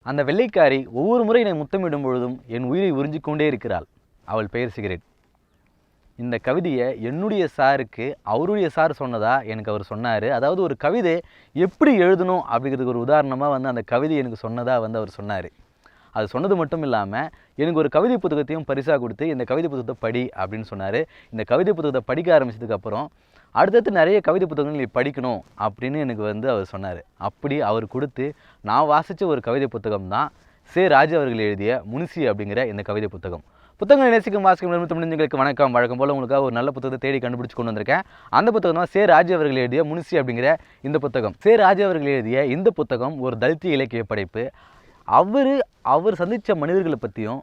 அந்த வெள்ளைக்காரி ஒவ்வொரு முறை என்னை முத்தமிடும் பொழுதும் என் உயிரை உறிஞ்சிக் கொண்டே இருக்கிறாள். அவள் பெயர் சிகரெட். இந்த கவிதையை என்னுடைய சாருக்கு அவருடைய சார் சொன்னதா எனக்கு அவர் சொன்னார். அதாவது ஒரு கவிதை எப்படி எழுதணும் அப்படிங்கிறதுக்கு ஒரு உதாரணமாக அந்த கவிதை எனக்கு சொன்னதாக அவர் சொன்னார். அது சொன்னது மட்டும் இல்லாமல் எனக்கு ஒரு கவிதை புத்தகத்தையும் பரிசாக கொடுத்து இந்த கவிதை புத்தகத்தை படி அப்படின்னு சொன்னார். இந்த கவிதை புத்தகத்தை படிக்க ஆரம்பித்ததுக்கப்புறம் அடுத்தடுத்து நிறைய கவிதை புத்தகங்கள் நீ படிக்கணும் அப்படின்னு எனக்கு அவர் சொன்னார். அப்படி அவர் கொடுத்து நான் வாசித்த ஒரு கவிதை புத்தகம் தான் சே. ராஜு அவர்கள் எழுதிய முனிசி அப்படிங்கிற இந்த கவிதை புத்தகம். புத்தகங்களை நேசிக்கும் வாசிக்கும் தமிழர்களுக்கு வணக்கம். வழக்கம் போல் உங்களுக்காக ஒரு நல்ல புத்தகத்தை தேடி கண்டுபிடிச்சு கொண்டு வந்திருக்கேன். அந்த புத்தகம் தான் சே. ராஜு அவர்கள் எழுதிய முனிசி அப்படிங்கிற இந்த புத்தகம். சே. ராஜு அவர்கள் எழுதிய இந்த புத்தகம் ஒரு தலித்திய இலக்கிய படைப்பு. அவர் சந்தித்த மனிதர்களை பற்றியும்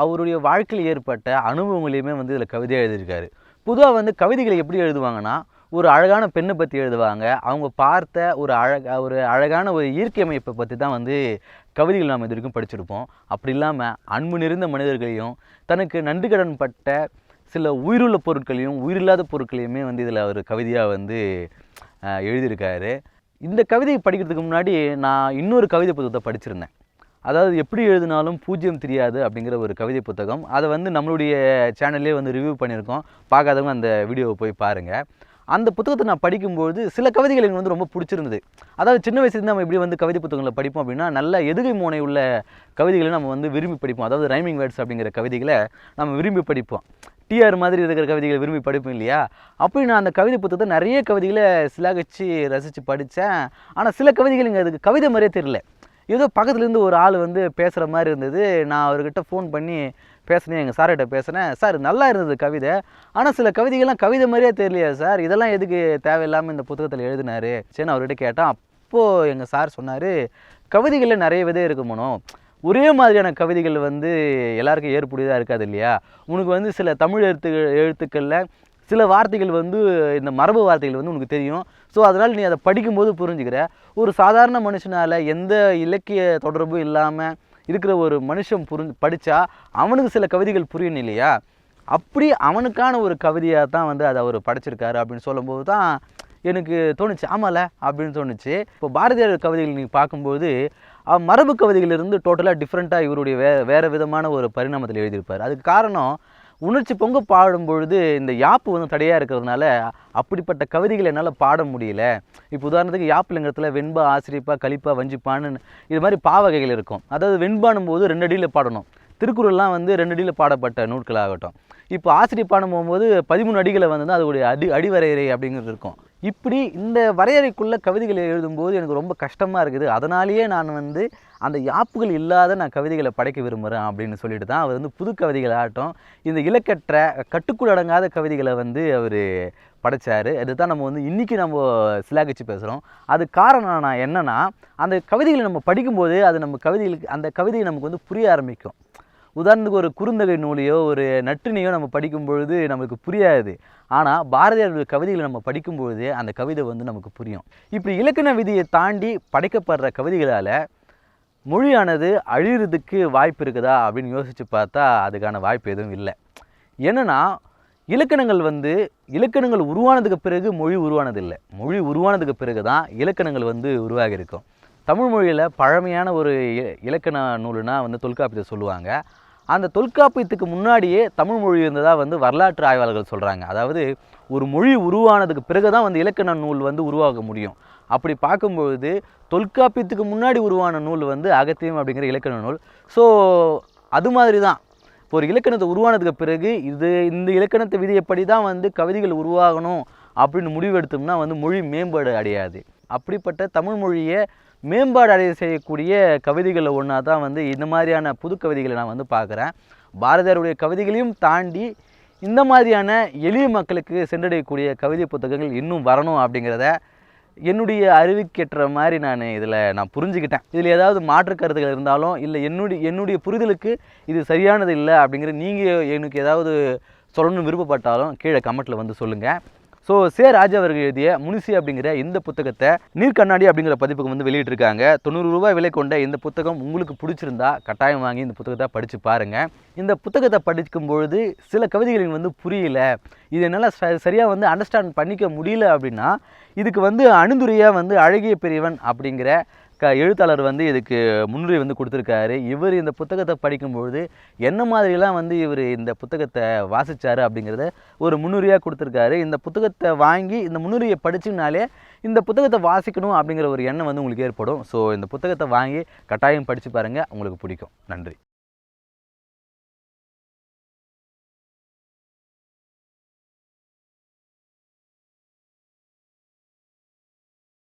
அவருடைய வாழ்க்கையில் ஏற்பட்ட அனுபவங்களையுமே இதில் கவிதையாக எழுதியிருக்காரு. பொதுவாக கவிதைகளை எப்படி எழுதுவாங்கன்னா, ஒரு அழகான பெண்ணை பற்றி எழுதுவாங்க. அவங்க பார்த்த ஒரு அழகான ஒரு இயற்கை அமைப்பை பற்றி தான் கவிதைகள் நாம் இது வரைக்கும் படிச்சிருப்போம். அப்படி இல்லாமல் அன்பு நிறைந்த மனிதர்களையும் தனக்கு நன்றி கடன் பட்ட சில உயிருள்ள பொருட்களையும் உயிரில்லாத பொருட்களையுமே இதில் அவர் கவிதையாக எழுதியிருக்காரு. இந்த கவிதையை படிக்கிறதுக்கு முன்னாடி நான் இன்னொரு கவிதை புத்தகத்தை படிச்சிருந்தேன். அதாவது எப்படி எழுதினாலும் பூஜ்யம் தெரியாது அப்படிங்கிற ஒரு கவிதை புத்தகம். அதை நம்மளுடைய சேனல்லே ரிவ்யூ பண்ணியிருக்கோம். பார்க்காதவங்க அந்த வீடியோவை போய் பாருங்கள். அந்த புத்தகத்தை நான் படிக்கும்போது சில கவிதைகள் எனக்கு ரொம்ப பிடிச்சிருந்தது. அதாவது சின்ன வயசுலேருந்து நம்ம எப்படி கவிதை புத்தகங்களை படிப்போம் அப்படின்னா, நல்ல எதுகை மோனை உள்ள கவிதைகளை நம்ம விரும்பி படிப்போம். அதாவது ரைமிங் வேர்ட்ஸ் அப்படிங்கிற கவிதைகளை நம்ம விரும்பி படிப்போம். டிஆர் மாதிரி இருக்கிற கவிதைகளை விரும்பி படிப்போம் இல்லையா? அப்படி நான் அந்த கவிதை புத்தகத்தை நிறைய கவிதைகளை சிலாகிச்சு ரசித்து படித்தேன். ஆனால் சில கவிதைகள் இங்கே அதுக்கு கவிதை மாதிரியே தெரியல. ஏதோ பக்கத்துலேருந்து ஒரு ஆள் பேசுகிற மாதிரி இருந்தது. நான் அவர்கிட்ட ஃபோன் பண்ணி பேசினேன், எங்கள் சார்கிட்ட பேசினேன். சார் நல்லா இருந்தது கவிதை, ஆனால் சில கவிதைகள்லாம் கவிதை மாதிரியே தெரியலையா சார், இதெல்லாம் எதுக்கு தேவையில்லாமல் இந்த புத்தகத்தில் எழுதினார் சரின்னு அவர்கிட்ட கேட்டான். அப்போது எங்கள் சார் சொன்னார், கவிதைகளில் நிறைய விதை இருக்குமோ, ஒரே மாதிரியான கவிதைகள் எல்லாருக்கும் ஏற்புடையதாக இருக்காது இல்லையா? உனக்கு சில தமிழ் எழுத்துக்களில் சில வார்த்தைகள் இந்த மரபு வார்த்தைகள் உனக்கு தெரியும். ஸோ அதனால் நீ அதை படிக்கும்போது புரிஞ்சுக்கிற. ஒரு சாதாரண மனுஷனால் எந்த இலக்கிய தொடர்பும் இல்லாமல் இருக்கிற ஒரு மனுஷன் படித்தா அவனுக்கு சில கவிதைகள் புரியணும் இல்லையா? அப்படி அவனுக்கான ஒரு கவிதையாக தான் அதை அவர் படைச்சிருக்காரு அப்படின்னு சொல்லும்போது தான் எனக்கு தோணுச்சு, ஆமாம்ல அப்படின்னு தோணுச்சு. இப்போ பாரதியார் கவிதைகள் நீங்கள் பார்க்கும்போது மரபு கவிதைகளிலிருந்து டோட்டலாக டிஃப்ரெண்ட்டாக இவருடைய வேறு விதமான ஒரு பரிணாமத்தில் எழுதியிருப்பார். அதுக்கு காரணம், உணர்ச்சி பொங்க பாடும்பொழுது இந்த யாப்பு தடையாக இருக்கிறதுனால அப்படிப்பட்ட கவிதைகள் என்னால் பாட முடியல. இப்போ உதாரணத்துக்கு யாப்புலங்கிறதுல வெண்பா, ஆசிரியப்பா, கலிப்பா, வஞ்சிப்பான்னு இது மாதிரி பாவகைகள் இருக்கும். அதாவது வெண்பானும் போது 2 அடியில் பாடணும். திருக்குறள்லாம் 2 அடியில் பாடப்பட்ட நூல்களாகட்டும். இப்போ ஆசிரியப்பானும் போகும்போது 13 அடிகளை அதோடைய அடிவரையறை அப்படிங்கிறது இருக்கும். இப்படி இந்த வரையறைக்குள்ளே கவிதைகளை எழுதும்போது எனக்கு ரொம்ப கஷ்டமாக இருக்குது. அதனாலேயே நான் அந்த யாப்புகள் இல்லாத நான் கவிதைகளை படைக்க விரும்புகிறேன் அப்படின்னு சொல்லிட்டு தான் அவர் புது கவிதைகள் ஆகட்டும், இந்த இலக்கற்ற கட்டுக்குள் அடங்காத கவிதைகளை அவர் படைச்சார். அதுதான் நம்ம இன்றைக்கி நம்ம சிலாகிச்சு பேசுகிறோம். அது காரணம் நான் என்னென்னா, அந்த கவிதைகளை நம்ம படிக்கும்போது அது நம்ம அந்த கவிதை நமக்கு புரிய ஆரம்பிக்கும். உதாரணத்துக்கு ஒரு குறுந்தகை நூலையோ ஒரு நற்றினையோ நம்ம படிக்கும்பொழுது நமக்கு புரியாது. ஆனால் பாரதியாருடைய கவிதைகளை நம்ம படிக்கும்பொழுது அந்த கவிதை நமக்கு புரியும். இப்படி இலக்கண விதியை தாண்டி படைக்கப்படுற கவிதைகளால் மொழியானது அழிகிறதுக்கு வாய்ப்பு இருக்குதா அப்படின்னு யோசித்து பார்த்தா அதுக்கான வாய்ப்பு எதுவும் இல்லை. என்னென்னா, இலக்கணங்கள் உருவானதுக்கு பிறகு மொழி உருவானதில்லை. மொழி உருவானதுக்கு பிறகு தான் இலக்கணங்கள் உருவாகி இருக்கும். தமிழ் மொழியில் பழமையான ஒரு இலக்கண நூலுனா தொல்காப்பியத்தை சொல்லுவாங்க. அந்த தொல்காப்பியத்துக்கு முன்னாடியே தமிழ் மொழி இருந்ததாக வரலாற்று ஆய்வாளர்கள் சொல்கிறாங்க. அதாவது ஒரு மொழி உருவானதுக்கு பிறகு தான் இலக்கண நூல் உருவாக முடியும். அப்படி பார்க்கும்பொழுது தொல்காப்பியத்துக்கு முன்னாடி உருவான நூல் அகத்தியம் அப்படிங்கிற இலக்கண நூல். ஸோ அது மாதிரி தான் இப்போ ஒரு இலக்கணத்தை உருவானதுக்கு பிறகு இந்த இலக்கணத்தை விதியப்படி தான் கவிதைகள் உருவாகணும் அப்படின்னு முடிவெடுத்தோம்னா மொழி மேம்பாடு அடையாது. அப்படிப்பட்ட தமிழ் மொழியை மேம்பாடு அடைய செய்யக்கூடிய கவிதைகளில் ஒன்றா தான் இந்த மாதிரியான புது கவிதைகளை நான் பார்க்குறேன். பாரதியாருடைய கவிதைகளையும் தாண்டி இந்த மாதிரியான எளிய மக்களுக்கு சென்றடையக்கூடிய கவிதை புத்தகங்கள் இன்னும் வரணும் அப்படிங்கிறத என்னுடைய அறிவுக்கேற்ற மாதிரி நான் புரிஞ்சுக்கிட்டேன். இதில் ஏதாவது மாற்று கருத்துக்கள் இருந்தாலும் இல்லை என்னுடைய புரிதலுக்கு இது சரியானது இல்லை அப்படிங்கிற நீங்கள் எனக்கு ஏதாவது சொல்லணும்னு விருப்பப்பட்டாலும் கீழே கமெண்ட்டில் சொல்லுங்கள். So say. ராஜு அவர்கள் எழுதிய முனிசி அப்படிங்கிற இந்த புத்தகத்தை நீர்க்கண்ணாடி அப்படிங்கிற பதிப்புக்கு வெளியிட்டிருக்காங்க. 90 ரூபாய் விலை கொண்ட இந்த புத்தகம் உங்களுக்கு பிடிச்சிருந்தா கட்டாயம் வாங்கி இந்த புத்தகத்தை படித்து பாருங்கள். இந்த புத்தகத்தை படிக்கும்பொழுது சில கவிதைகள் புரியல, இது என்னால் சரியாக அண்டர்ஸ்டாண்ட் பண்ணிக்க முடியல அப்படின்னா இதுக்கு அணுந்துரையாக அழகிய பெரியவன் அப்படிங்கிற எழுத்தாளர் வந்து இதுக்கு முன்னுரை வந்து கொடுத்துருக்காரு. இவர் இந்த புத்தகத்தை படிக்கும்பொழுது என்ன மாதிரிலாம் வந்து இவர் இந்த புத்தகத்தை வாசித்தார் அப்படிங்கிறத ஒரு முன்னுரையாக கொடுத்துருக்காரு. இந்த புத்தகத்தை வாங்கி இந்த முன்னுரையை படிச்சிங்கனாலே இந்த புத்தகத்தை வாசிக்கணும் அப்படிங்கிற ஒரு எண்ணம் வந்து உங்களுக்கு ஏற்படும். ஸோ இந்த புத்தகத்தை வாங்கி கட்டாயம் படித்து பாருங்கள், உங்களுக்கு பிடிக்கும். நன்றி.